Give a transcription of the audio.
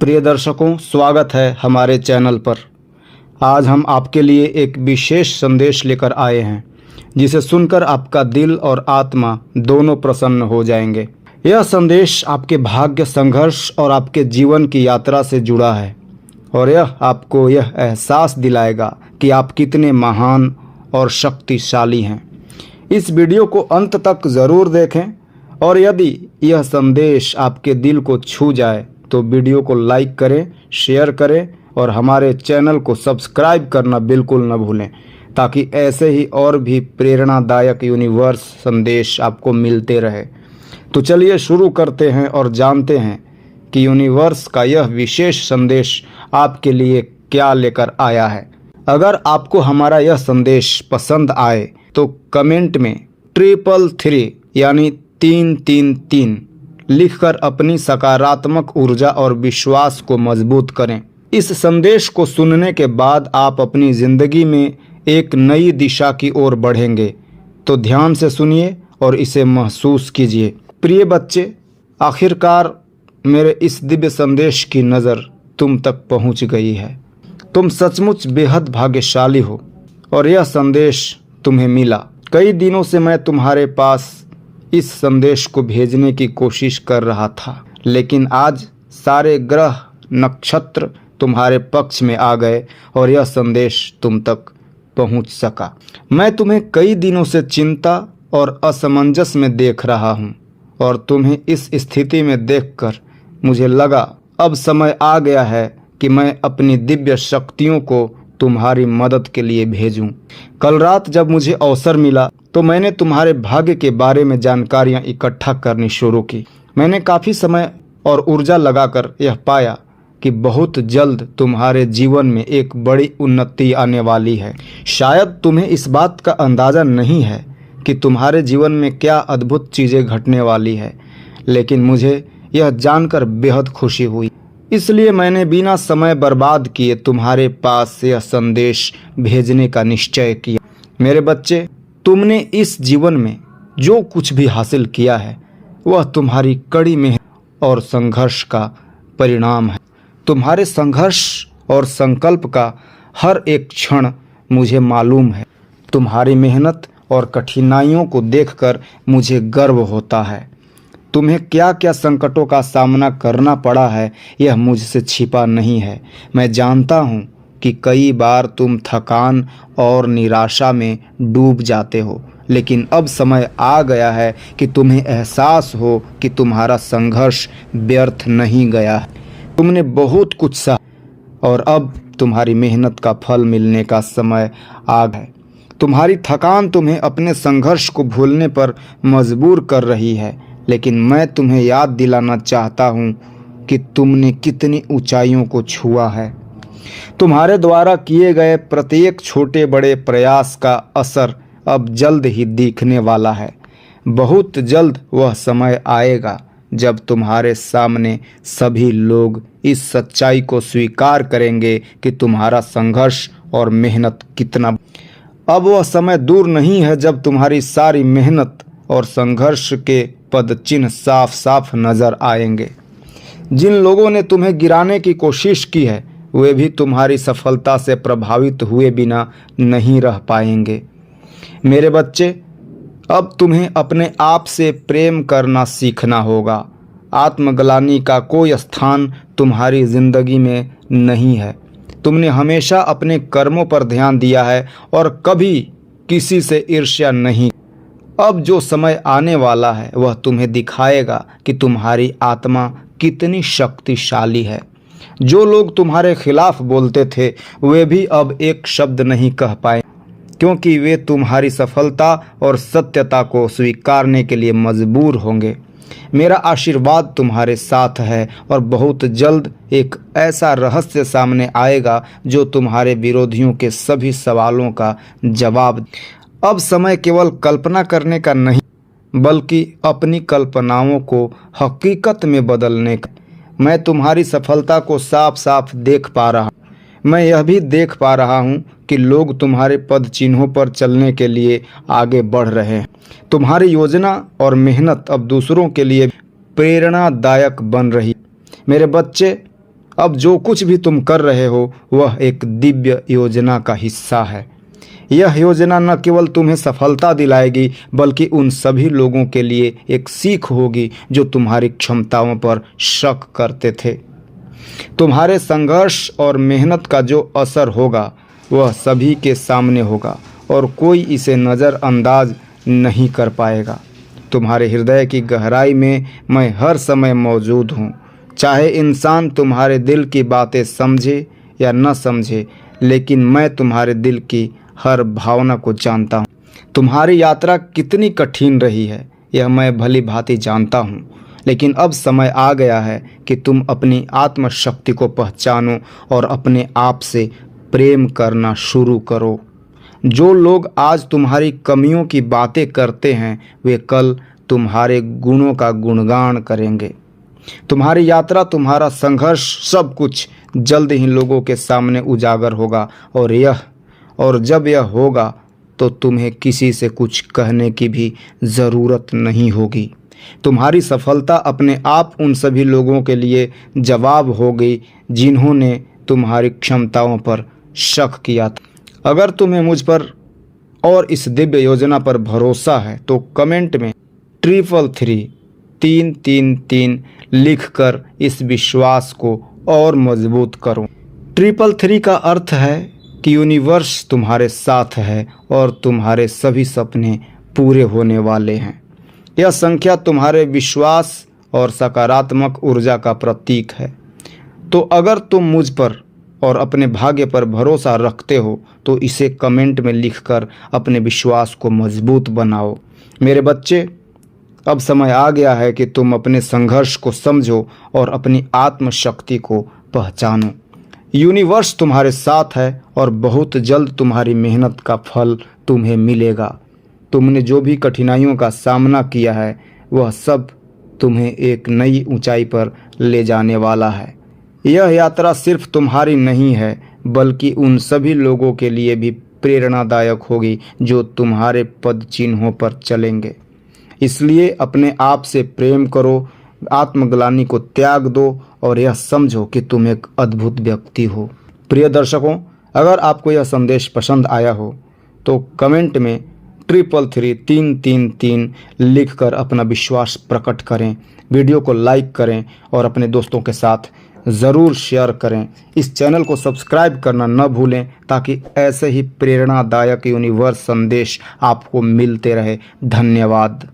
प्रिय दर्शकों, स्वागत है हमारे चैनल पर। आज हम आपके लिए एक विशेष संदेश लेकर आए हैं, जिसे सुनकर आपका दिल और आत्मा दोनों प्रसन्न हो जाएंगे। यह संदेश आपके भाग्य, संघर्ष और आपके जीवन की यात्रा से जुड़ा है और यह आपको यह एहसास दिलाएगा कि आप कितने महान और शक्तिशाली हैं। इस वीडियो को अंत तक ज़रूर देखें और यदि यह संदेश आपके दिल को छू जाए तो वीडियो को लाइक करें, शेयर करें और हमारे चैनल को सब्सक्राइब करना बिल्कुल न भूलें, ताकि ऐसे ही और भी प्रेरणादायक यूनिवर्स संदेश आपको मिलते रहे। तो चलिए शुरू करते हैं और जानते हैं कि यूनिवर्स का यह विशेष संदेश आपके लिए क्या लेकर आया है। अगर आपको हमारा यह संदेश पसंद आए तो कमेंट में 333 यानी 333 लिखकर अपनी सकारात्मक ऊर्जा और विश्वास को मजबूत करें। इस संदेश को सुनने के बाद आप अपनी ज़िंदगी में एक नई दिशा की ओर बढ़ेंगे। तो ध्यान से सुनिए और इसे महसूस कीजिए। प्रिय बच्चे, आखिरकार मेरे इस दिव्य संदेश की नज़र तुम तक पहुंच गई है। तुम सचमुच बेहद भाग्यशाली हो और यह संदेश तुम्हें मिला। कई दिनों से मैं तुम्हारे पास इस संदेश को भेजने की कोशिश कर रहा था, लेकिन आज सारे ग्रह नक्षत्र तुम्हारे पक्ष में आ गए और यह संदेश तुम तक पहुंच सका। मैं तुम्हें कई दिनों से चिंता और असमंजस में देख रहा हूं और तुम्हें इस स्थिति में देखकर मुझे लगा अब समय आ गया है कि मैं अपनी दिव्य शक्तियों को तुम्हारी मदद के लिए भेजूं। कल रात जब मुझे अवसर मिला तो मैंने तुम्हारे भाग्य के बारे में जानकारियां इकट्ठा करनी शुरू की। मैंने काफ़ी समय और ऊर्जा लगाकर यह पाया कि बहुत जल्द तुम्हारे जीवन में एक बड़ी उन्नति आने वाली है। शायद तुम्हें इस बात का अंदाज़ा नहीं है कि तुम्हारे जीवन में क्या अद्भुत चीज़ें घटने वाली है, लेकिन मुझे यह जानकर बेहद खुशी हुई। इसलिए मैंने बिना समय बर्बाद किए तुम्हारे पास यह संदेश भेजने का निश्चय किया। मेरे बच्चे, तुमने इस जीवन में जो कुछ भी हासिल किया है वह तुम्हारी कड़ी मेहनत और संघर्ष का परिणाम है। तुम्हारे संघर्ष और संकल्प का हर एक क्षण मुझे मालूम है। तुम्हारी मेहनत और कठिनाइयों को देखकर मुझे गर्व होता है। तुम्हें क्या क्या संकटों का सामना करना पड़ा है यह मुझसे छिपा नहीं है। मैं जानता हूँ कि कई बार तुम थकान और निराशा में डूब जाते हो, लेकिन अब समय आ गया है कि तुम्हें एहसास हो कि तुम्हारा संघर्ष व्यर्थ नहीं गया है। तुमने बहुत कुछ सहा और अब तुम्हारी मेहनत का फल मिलने का समय आ गया है। तुम्हारी थकान तुम्हें अपने संघर्ष को भूलने पर मजबूर कर रही है, लेकिन मैं तुम्हें याद दिलाना चाहता हूँ कि तुमने कितनी ऊंचाइयों को छुआ है। तुम्हारे द्वारा किए गए प्रत्येक छोटे बड़े प्रयास का असर अब जल्द ही दिखने वाला है। बहुत जल्द वह समय आएगा जब तुम्हारे सामने सभी लोग इस सच्चाई को स्वीकार करेंगे कि तुम्हारा संघर्ष और मेहनत कितना। अब वह समय दूर नहीं है जब तुम्हारी सारी मेहनत और संघर्ष के पद चिन्ह साफ साफ नजर आएंगे। जिन लोगों ने तुम्हें गिराने की कोशिश की है वे भी तुम्हारी सफलता से प्रभावित हुए बिना नहीं रह पाएंगे। मेरे बच्चे, अब तुम्हें अपने आप से प्रेम करना सीखना होगा। आत्मग्लानि का कोई स्थान तुम्हारी जिंदगी में नहीं है। तुमने हमेशा अपने कर्मों पर ध्यान दिया है और कभी किसी से ईर्ष्या नहीं। अब जो समय आने वाला है वह तुम्हें दिखाएगा कि तुम्हारी आत्मा कितनी शक्तिशाली है। जो लोग तुम्हारे खिलाफ बोलते थे वे भी अब एक शब्द नहीं कह पाए, क्योंकि वे तुम्हारी सफलता और सत्यता को स्वीकारने के लिए मजबूर होंगे। मेरा आशीर्वाद तुम्हारे साथ है और बहुत जल्द एक ऐसा रहस्य सामने आएगा जो तुम्हारे विरोधियों के सभी सवालों का जवाब। अब समय केवल कल्पना करने का नहीं, बल्कि अपनी कल्पनाओं को हकीकत में बदलने का। मैं तुम्हारी सफलता को साफ साफ देख पा रहा हूँ। मैं यह भी देख पा रहा हूँ कि लोग तुम्हारे पद चिन्हों पर चलने के लिए आगे बढ़ रहे हैं। तुम्हारी योजना और मेहनत अब दूसरों के लिए प्रेरणादायक बन रही। मेरे बच्चे, अब जो कुछ भी तुम कर रहे हो वह एक दिव्य योजना का हिस्सा है। यह योजना न केवल तुम्हें सफलता दिलाएगी बल्कि उन सभी लोगों के लिए एक सीख होगी जो तुम्हारी क्षमताओं पर शक करते थे। तुम्हारे संघर्ष और मेहनत का जो असर होगा वह सभी के सामने होगा और कोई इसे नज़रअंदाज नहीं कर पाएगा। तुम्हारे हृदय की गहराई में मैं हर समय मौजूद हूँ। चाहे इंसान तुम्हारे दिल की बातें समझे या न समझे, लेकिन मैं तुम्हारे दिल की हर भावना को जानता हूँ। तुम्हारी यात्रा कितनी कठिन रही है यह मैं भली भांति जानता हूँ, लेकिन अब समय आ गया है कि तुम अपनी आत्मशक्ति को पहचानो और अपने आप से प्रेम करना शुरू करो। जो लोग आज तुम्हारी कमियों की बातें करते हैं वे कल तुम्हारे गुणों का गुणगान करेंगे। तुम्हारी यात्रा, तुम्हारा संघर्ष, सब कुछ जल्द ही लोगों के सामने उजागर होगा और जब यह होगा तो तुम्हें किसी से कुछ कहने की भी ज़रूरत नहीं होगी। तुम्हारी सफलता अपने आप उन सभी लोगों के लिए जवाब होगी जिन्होंने तुम्हारी क्षमताओं पर शक किया था। अगर तुम्हें मुझ पर और इस दिव्य योजना पर भरोसा है तो कमेंट में 333 लिखकर इस विश्वास को और मजबूत करो। 333 का अर्थ है कि यूनिवर्स तुम्हारे साथ है और तुम्हारे सभी सपने पूरे होने वाले हैं। यह संख्या तुम्हारे विश्वास और सकारात्मक ऊर्जा का प्रतीक है। तो अगर तुम मुझ पर और अपने भाग्य पर भरोसा रखते हो तो इसे कमेंट में लिखकर अपने विश्वास को मजबूत बनाओ। मेरे बच्चे, अब समय आ गया है कि तुम अपने संघर्ष को समझो और अपनी आत्मशक्ति को पहचानो। यूनिवर्स तुम्हारे साथ है और बहुत जल्द तुम्हारी मेहनत का फल तुम्हें मिलेगा। तुमने जो भी कठिनाइयों का सामना किया है वह सब तुम्हें एक नई ऊंचाई पर ले जाने वाला है। यह यात्रा सिर्फ तुम्हारी नहीं है बल्कि उन सभी लोगों के लिए भी प्रेरणादायक होगी जो तुम्हारे पद चिन्हों पर चलेंगे। इसलिए अपने आप से प्रेम करो, आत्मग्लानि को त्याग दो और यह समझो कि तुम एक अद्भुत व्यक्ति हो। प्रिय दर्शकों, अगर आपको यह संदेश पसंद आया हो तो कमेंट में 333 लिखकर अपना विश्वास प्रकट करें। वीडियो को लाइक करें और अपने दोस्तों के साथ ज़रूर शेयर करें। इस चैनल को सब्सक्राइब करना न भूलें ताकि ऐसे ही प्रेरणादायक यूनिवर्स संदेश आपको मिलते रहे। धन्यवाद।